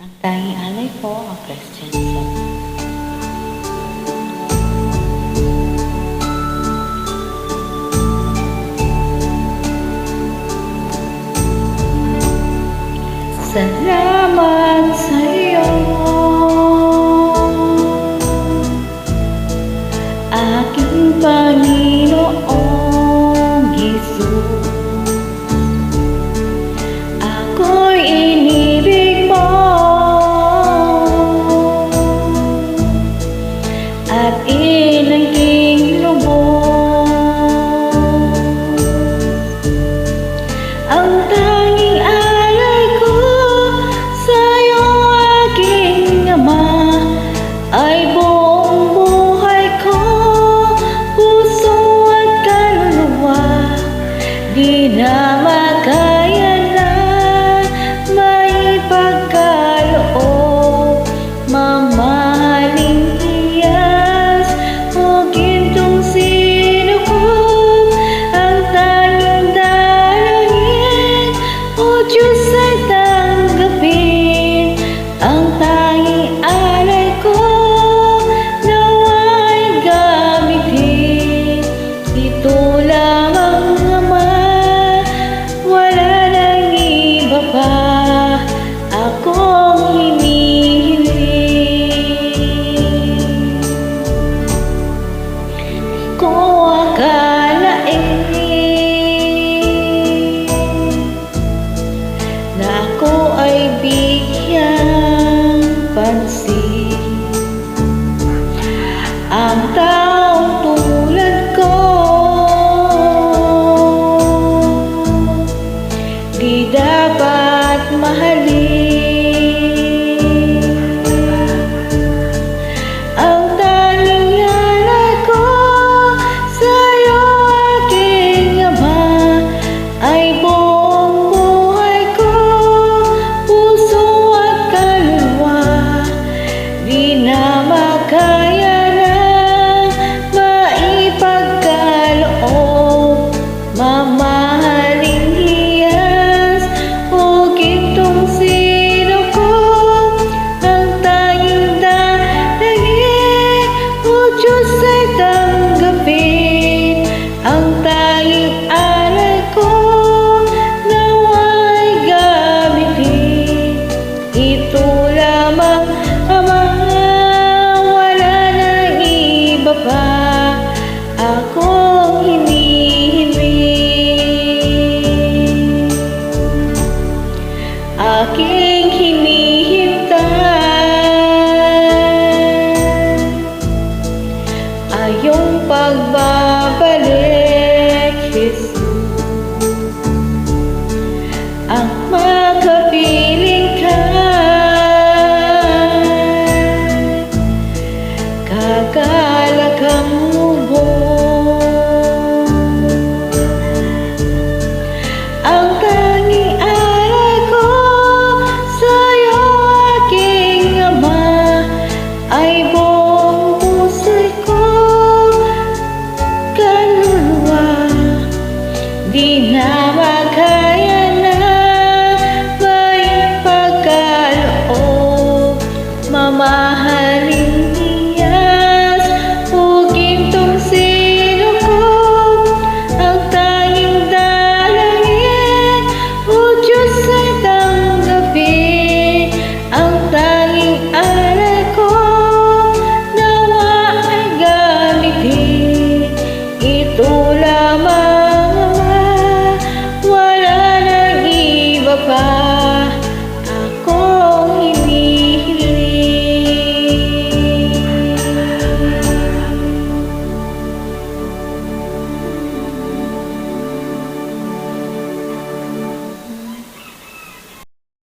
Ang tanging alay ko ang Christian song. Salamat sa iyo, aking Panginoong Hesus. Ako'y inibig mo at inangking lubos. Ang tanging alay ko sa'yo, aking Ama, ay buong buhay ko, puso at kaluluwa. Di na makaya na maipagkaloob, mamahaling hiyas o gintong sinukob. Ang tanging dalangin, O Diyos, ay tanggapin. Ang tanging alay ko nawa'y gamitin. Ito lamang, Ama, wala nang iba pa akong hinihiling. Ko akalain na ako ay bigyang pansin. Ang taong tulad ko di dapat mahalin. Ang tanging alay ko sa'yo, aking Ama, ay buong buhay ko, puso at kaluluwa. Di na makaya na maipagkaloob, mamahaling hiyas o gintong sinukob. Ang tanging dalangin, O Diyos, ay tanggapin. Ang tanging alay ko nawa'y gamitin. Ito lamang,